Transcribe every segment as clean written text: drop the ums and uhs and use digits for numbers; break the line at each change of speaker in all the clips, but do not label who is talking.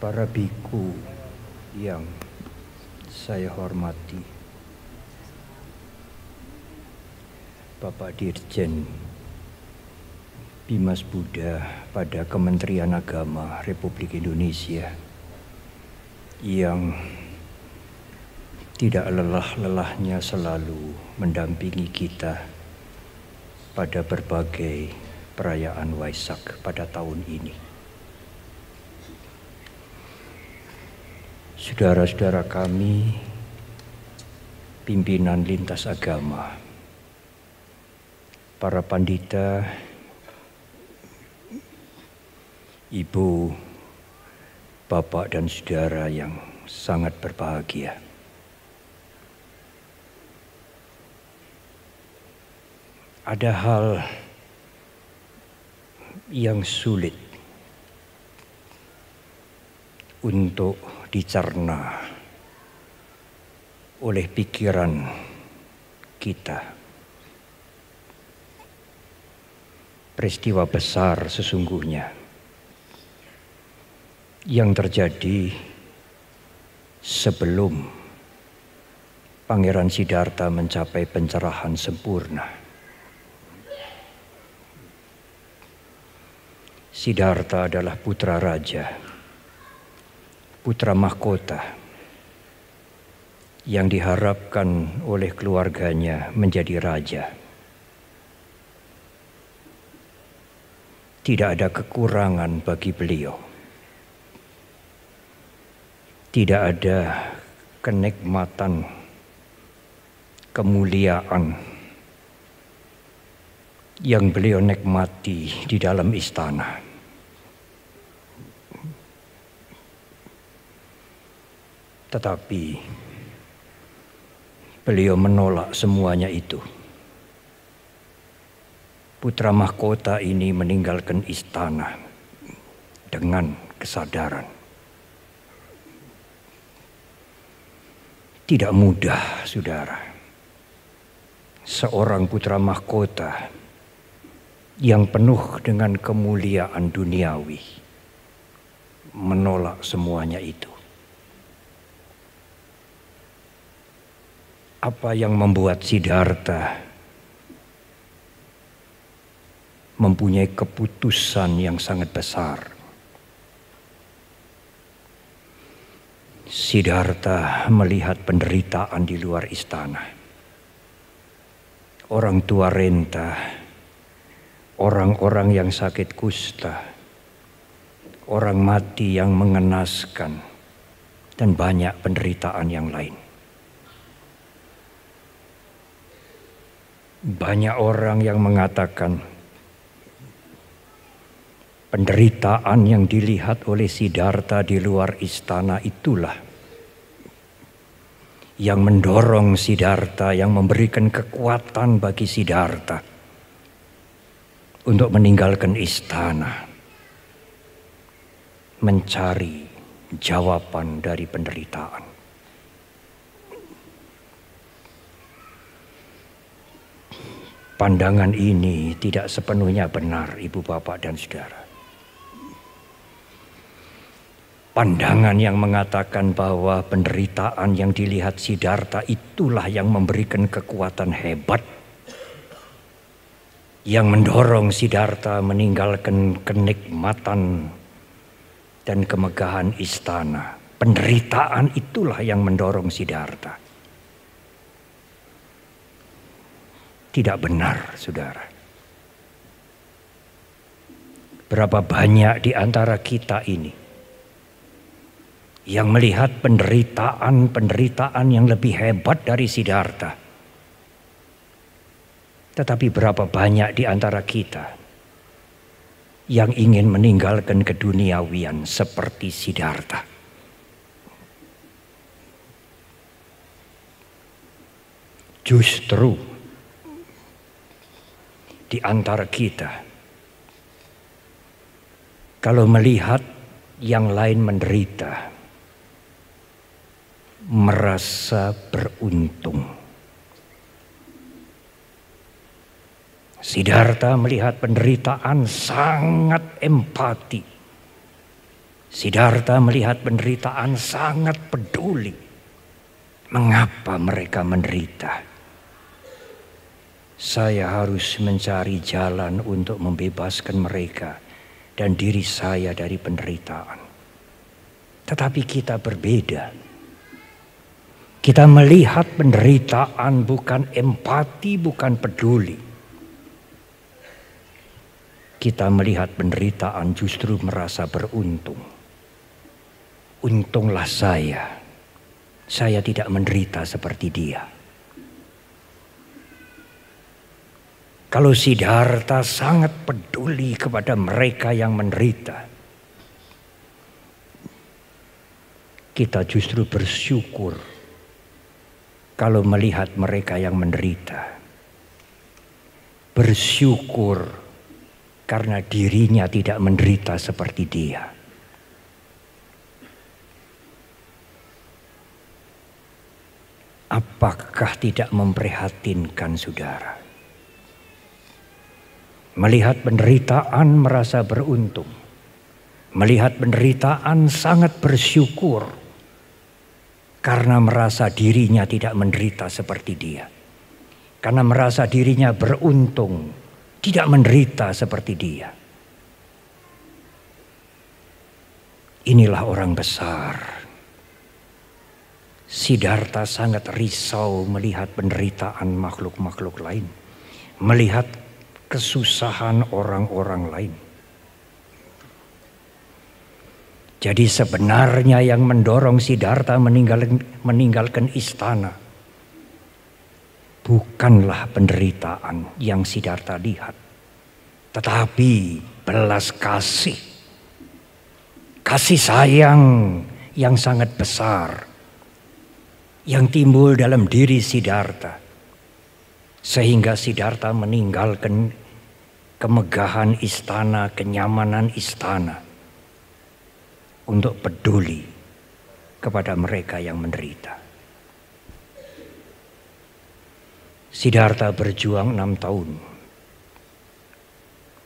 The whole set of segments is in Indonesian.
para biku yang saya hormati, Bapak Dirjen Bimas Buddha pada Kementerian Agama Republik Indonesia yang tidak lelah-lelahnya selalu mendampingi kita pada berbagai perayaan Waisak pada tahun ini. Saudara-saudara kami, pimpinan lintas agama, para pandita, ibu, bapak dan saudara yang sangat berbahagia. Ada hal yang sulit untuk dicerna oleh pikiran kita. Peristiwa besar sesungguhnya yang terjadi sebelum Pangeran Siddhartha mencapai pencerahan sempurna. Siddhartha adalah putra raja, putra mahkota yang diharapkan oleh keluarganya menjadi raja. Tidak ada kekurangan bagi beliau. Tidak ada kenikmatan, kemuliaan yang beliau nikmati di dalam istana. Tetapi beliau menolak semuanya itu. Putra mahkota ini meninggalkan istana dengan kesadaran. Tidak mudah, saudara. Seorang putra mahkota yang penuh dengan kemuliaan duniawi menolak semuanya itu. Apa yang membuat Siddhartha mempunyai keputusan yang sangat besar? Siddhartha melihat penderitaan di luar istana. Orang tua renta, orang-orang yang sakit kusta, orang mati yang mengenaskan, dan banyak penderitaan yang lain. Banyak orang yang mengatakan penderitaan yang dilihat oleh Siddhartha di luar istana itulah yang mendorong Siddhartha, yang memberikan kekuatan bagi Siddhartha untuk meninggalkan istana, mencari jawaban dari penderitaan. Pandangan ini tidak sepenuhnya benar, ibu, bapak, dan saudara. Pandangan yang mengatakan bahwa penderitaan yang dilihat Siddhartha itulah yang memberikan kekuatan hebat, yang mendorong Siddhartha meninggalkan kenikmatan dan kemegahan istana. Penderitaan itulah yang mendorong Siddhartha. Tidak benar, saudara. Berapa banyak di antara kita ini yang melihat penderitaan yang lebih hebat dari Siddhartha. Tetapi berapa banyak di antara kita yang ingin meninggalkan keduniawian seperti Siddhartha. Justru di antara kita, kalau melihat yang lain menderita, merasa beruntung. Siddhartha melihat penderitaan sangat empati. Siddhartha melihat penderitaan sangat peduli. Mengapa mereka menderita? Saya harus mencari jalan untuk membebaskan mereka dan diri saya dari penderitaan. Tetapi kita berbeda. Kita melihat penderitaan bukan empati, bukan peduli. Kita melihat penderitaan justru merasa beruntung. Untunglah saya tidak menderita seperti dia. Kalau Siddhartha sangat peduli kepada mereka yang menderita, kita justru bersyukur kalau melihat mereka yang menderita. Bersyukur karena dirinya tidak menderita seperti dia. Apakah tidak memprihatinkan saudara? Melihat penderitaan merasa beruntung. Melihat penderitaan sangat bersyukur karena merasa dirinya tidak menderita seperti dia. Karena merasa dirinya beruntung, tidak menderita seperti dia. Inilah orang besar. Siddhartha sangat risau melihat penderitaan makhluk-makhluk lain. Melihat kesusahan orang-orang lain. Jadi sebenarnya yang mendorong Siddhartha meninggalkan istana bukanlah penderitaan yang Siddhartha lihat, tetapi belas kasih. Kasih sayang yang sangat besar yang timbul dalam diri Siddhartha, sehingga Siddhartha meninggalkan kemegahan istana, kenyamanan istana untuk peduli kepada mereka yang menderita. Siddhartha berjuang 6 tahun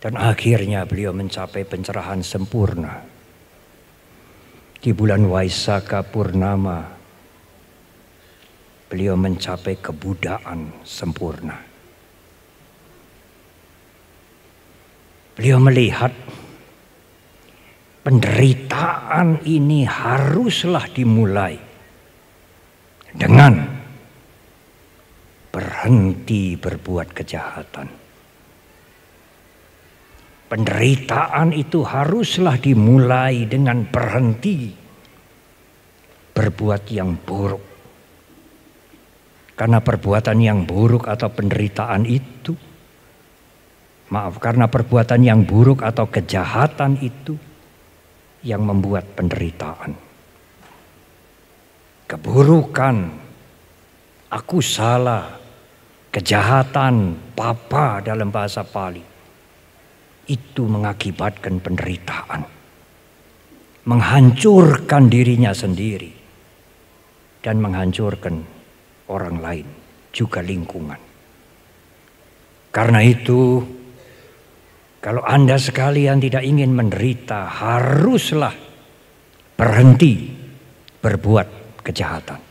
dan akhirnya beliau mencapai pencerahan sempurna. Di bulan Vaisakha Purnama beliau mencapai kebudaan sempurna. Beliau melihat penderitaan ini haruslah dimulai dengan berhenti berbuat kejahatan. Penderitaan itu haruslah dimulai dengan berhenti berbuat yang buruk. Karena perbuatan yang buruk atau penderitaan itu, karena perbuatan yang buruk atau kejahatan itu yang membuat penderitaan. Keburukan, aku salah, kejahatan, papa dalam bahasa Pali, itu mengakibatkan penderitaan. Menghancurkan dirinya sendiri dan menghancurkan orang lain, juga lingkungan. Karena itu, kalau Anda sekalian tidak ingin menderita, haruslah berhenti berbuat kejahatan.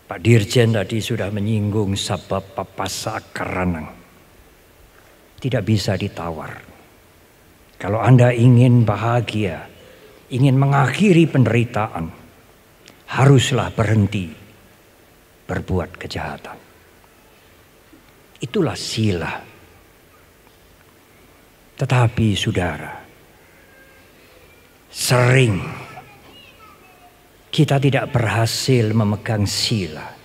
Pak Dirjen tadi sudah menyinggung sabab papasa akaranang. Tidak bisa ditawar. Kalau Anda ingin bahagia, ingin mengakhiri penderitaan, haruslah berhenti berbuat kejahatan. Itulah sila. Tetapi saudara, sering kita tidak berhasil memegang sila.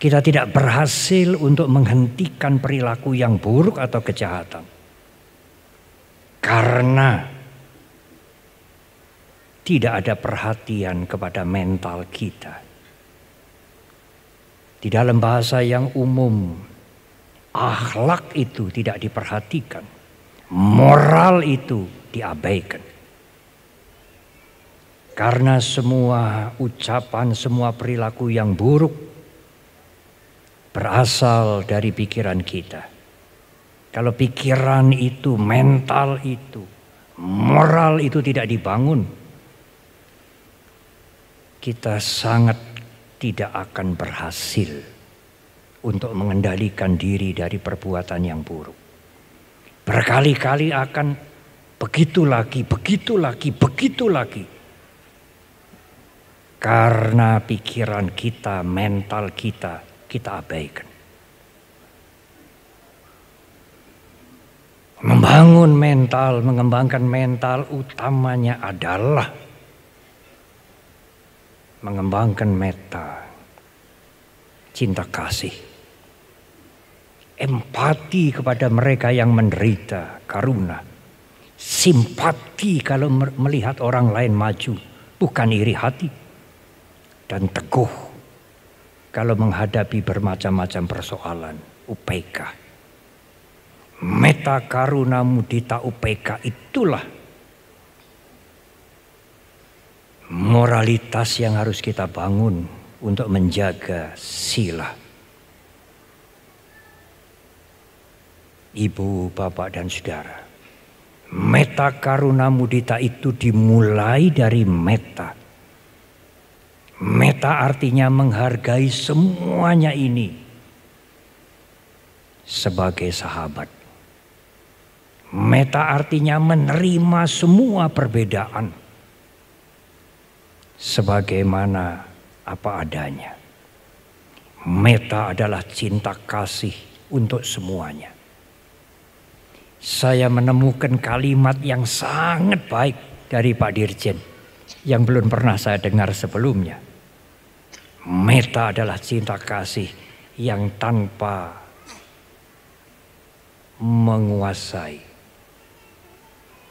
Kita tidak berhasil untuk menghentikan perilaku yang buruk atau kejahatan. Karena tidak ada perhatian kepada mental kita. Di dalam bahasa yang umum, akhlak itu tidak diperhatikan. Moral itu diabaikan. Karena semua ucapan, semua perilaku yang buruk berasal dari pikiran kita. Kalau pikiran itu, mental itu moral itu tidak dibangun, kita sangat tidak akan berhasil untuk mengendalikan diri dari perbuatan yang buruk. Berkali-kali akan begitu lagi, begitu lagi, begitu lagi. Karena pikiran kita, mental kita abaikan. Membangun mental, mengembangkan mental utamanya adalah mengembangkan meta, cinta kasih, empati kepada mereka yang menderita, karuna, simpati kalau melihat orang lain maju, bukan iri hati, dan teguh kalau menghadapi bermacam-macam persoalan, UPK. Meta karuna mudita UPK itulah moralitas yang harus kita bangun untuk menjaga sila. Ibu, bapak, dan saudara, meta karuna mudita itu dimulai dari meta. Meta artinya menghargai semuanya ini sebagai sahabat. Meta artinya menerima semua perbedaan sebagaimana apa adanya. Meta adalah cinta kasih untuk semuanya. Saya menemukan kalimat yang sangat baik dari Pak Dirjen yang belum pernah saya dengar sebelumnya. Meta adalah cinta kasih yang tanpa menguasai.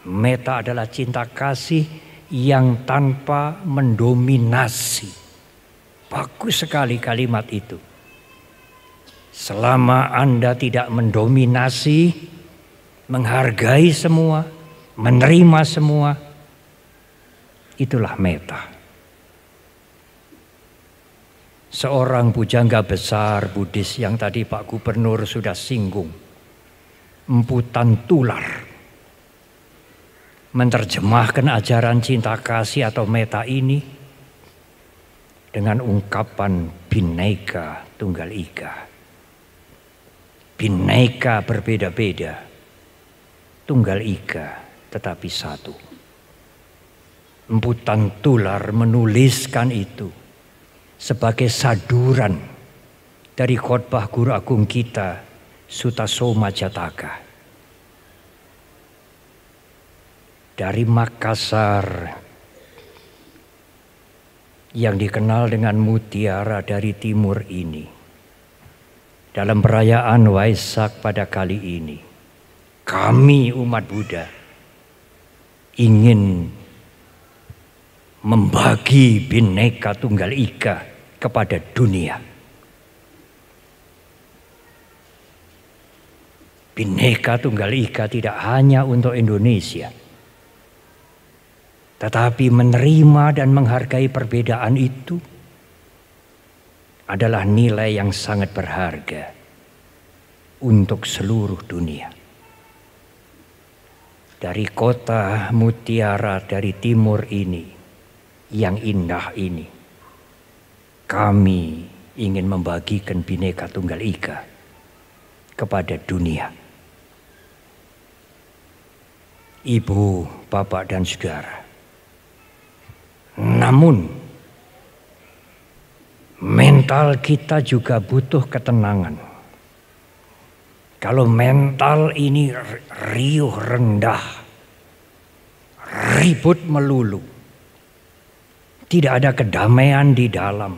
Meta adalah cinta kasih yang tanpa mendominasi. Bagus sekali kalimat itu. Selama Anda tidak mendominasi, menghargai semua, menerima semua, itulah meta. Seorang pujangga besar Buddhis yang tadi Pak Gubernur sudah singgung, Mpu Tantular, menerjemahkan ajaran cinta kasih atau meta ini dengan ungkapan Bhinneka Tunggal Ika. Bhinneka berbeda-beda, Tunggal Ika tetapi satu. Mpu Tantular menuliskan itu sebagai saduran dari khotbah Guru Agung kita Sutasoma Jataka. Dari Makassar yang dikenal dengan mutiara dari timur ini, dalam perayaan Waisak pada kali ini, kami umat Buddha ingin membagi Bhinneka Tunggal Ika kepada dunia. Bhinneka Tunggal Ika tidak hanya untuk Indonesia, tetapi menerima dan menghargai perbedaan itu adalah nilai yang sangat berharga untuk seluruh dunia. Dari kota mutiara dari timur ini, yang indah ini, kami ingin membagikan Bhinneka Tunggal Ika kepada dunia. Ibu, bapak, dan saudara, namun mental kita juga butuh ketenangan. Kalau mental ini riuh rendah, ribut melulu, tidak ada kedamaian di dalam,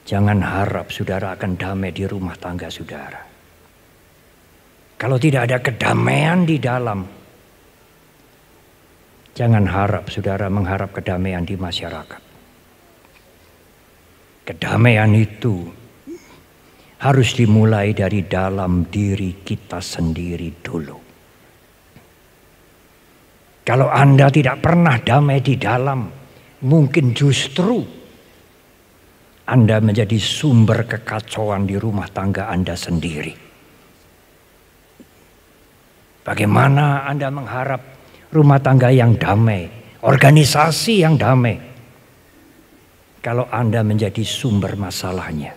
jangan harap saudara akan damai di rumah tangga saudara. Kalau tidak ada kedamaian di dalam, jangan harap saudara mengharap kedamaian di masyarakat. Kedamaian itu harus dimulai dari dalam diri kita sendiri dulu. Kalau Anda tidak pernah damai di dalam, mungkin justru Anda menjadi sumber kekacauan di rumah tangga Anda sendiri. Bagaimana Anda mengharap rumah tangga yang damai, organisasi yang damai, kalau Anda menjadi sumber masalahnya?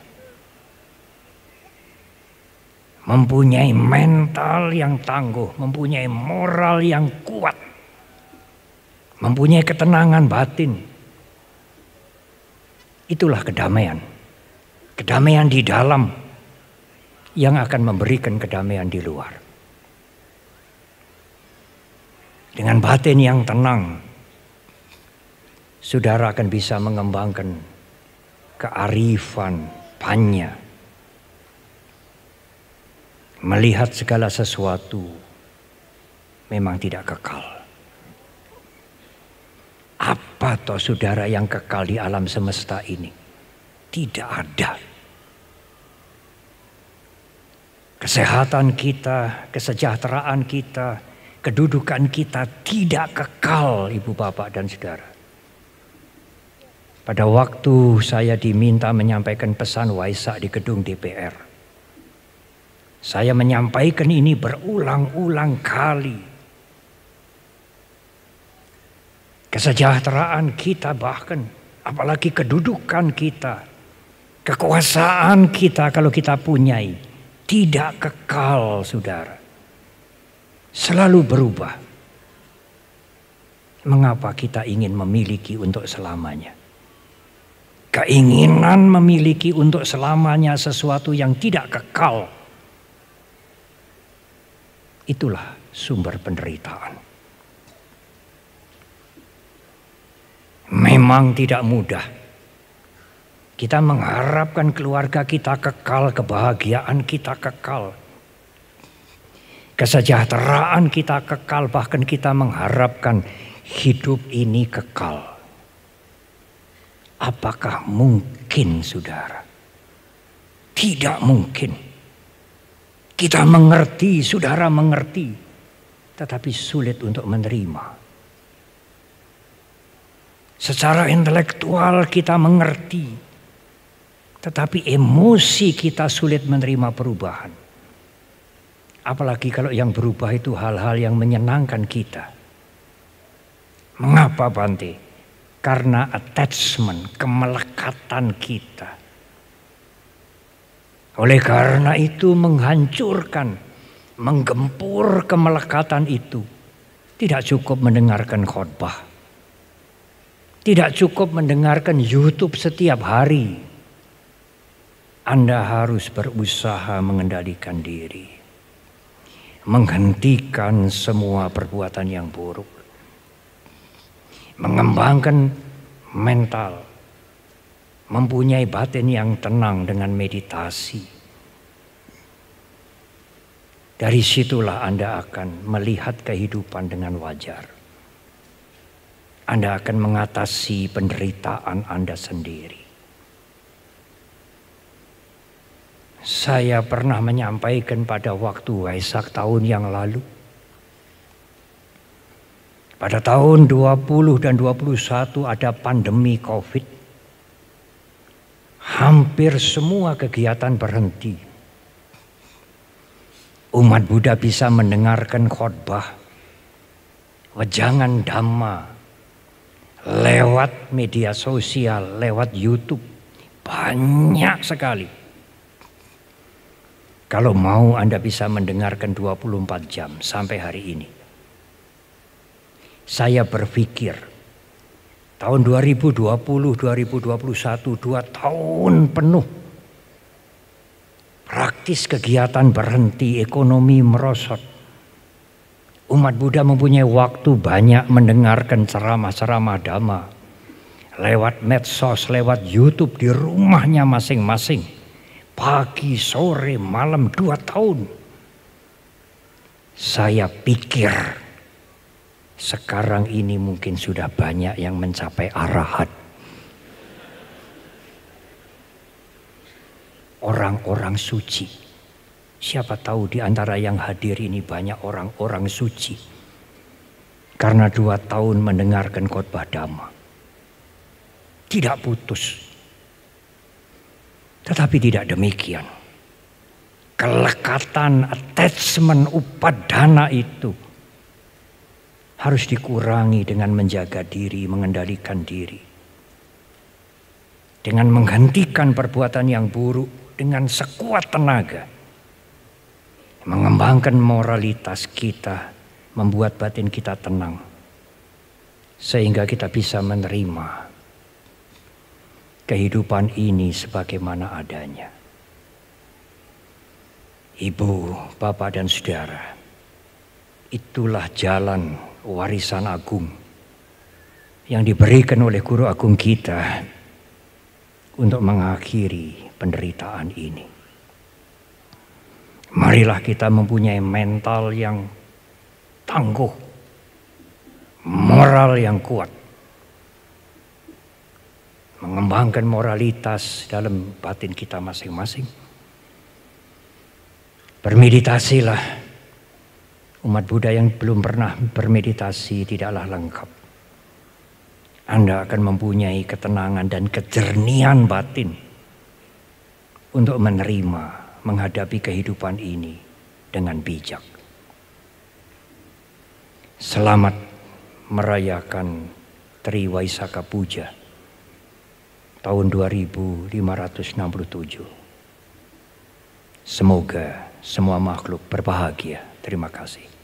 Mempunyai mental yang tangguh, mempunyai moral yang kuat, mempunyai ketenangan batin. Itulah kedamaian. Kedamaian di dalam yang akan memberikan kedamaian di luar. Dengan batin yang tenang, saudara akan bisa mengembangkan kearifan panya, melihat segala sesuatu memang tidak kekal. Apa toh saudara yang kekal di alam semesta ini? Tidak ada. Kesehatan kita, kesejahteraan kita, kedudukan kita tidak kekal, Ibu Bapak dan Saudara. Pada waktu saya diminta menyampaikan pesan Waisak di gedung DPR, saya menyampaikan ini berulang-ulang kali. Kesejahteraan kita, bahkan apalagi kedudukan kita, kekuasaan kita kalau kita punyai, tidak kekal, saudara. Selalu berubah. Mengapa kita ingin memiliki untuk selamanya? Keinginan memiliki untuk selamanya sesuatu yang tidak kekal, itulah sumber penderitaan. Memang tidak mudah. Kita mengharapkan keluarga kita kekal, kebahagiaan kita kekal, kesejahteraan kita kekal, bahkan kita mengharapkan hidup ini kekal. Apakah mungkin, saudara? Tidak mungkin. Kita mengerti, saudara mengerti, tetapi sulit untuk menerima. Secara intelektual kita mengerti, tetapi emosi kita sulit menerima perubahan. Apalagi kalau yang berubah itu hal-hal yang menyenangkan kita. Mengapa, Bante? Karena attachment, kemelekatan kita. Oleh karena itu menghancurkan, menggempur kemelekatan itu. Tidak cukup mendengarkan khotbah. Tidak cukup mendengarkan YouTube setiap hari. Anda harus berusaha mengendalikan diri. Menghentikan semua perbuatan yang buruk. Mengembangkan mental. Mempunyai batin yang tenang dengan meditasi. Dari situlah Anda akan melihat kehidupan dengan wajar. Anda akan mengatasi penderitaan Anda sendiri. Saya pernah menyampaikan pada waktu Waisak tahun yang lalu. Pada tahun 20 dan 21 ada pandemi COVID. Hampir semua kegiatan berhenti. Umat Buddha bisa mendengarkan khotbah, wejangan dhamma, lewat media sosial, lewat YouTube. Banyak sekali. Kalau mau Anda bisa mendengarkan 24 jam sampai hari ini. Saya berpikir tahun 2020-2021, 2 tahun penuh. Praktis kegiatan berhenti, ekonomi merosot. Umat Buddha mempunyai waktu banyak mendengarkan ceramah-ceramah dhamma. Lewat medsos, lewat YouTube di rumahnya masing-masing. Pagi, sore, malam 2 tahun. Saya pikir sekarang ini mungkin sudah banyak yang mencapai arahat. Orang-orang suci. Siapa tahu di antara yang hadir ini banyak orang-orang suci. Karena 2 tahun mendengarkan khotbah dhamma. Tidak putus. Tetapi tidak demikian. kelekatan, attachment, upadana itu harus dikurangi dengan menjaga diri, mengendalikan diri. Dengan menghentikan perbuatan yang buruk dengan sekuat tenaga. Mengembangkan moralitas kita, membuat batin kita tenang. Sehingga kita bisa menerima kehidupan ini sebagaimana adanya. Ibu, bapak dan saudara, itulah jalan warisan agung yang diberikan oleh guru agung kita untuk mengakhiri penderitaan ini. Marilah kita mempunyai mental yang tangguh, moral yang kuat, mengembangkan moralitas dalam batin kita masing-masing. Bermeditasilah. Umat Buddha yang belum pernah bermeditasi tidaklah lengkap. Anda akan mempunyai ketenangan dan kejernihan batin untuk menerima, menghadapi kehidupan ini dengan bijak. Selamat merayakan Triwaisakha Puja tahun 2567. Semoga semua makhluk berbahagia. Terima kasih.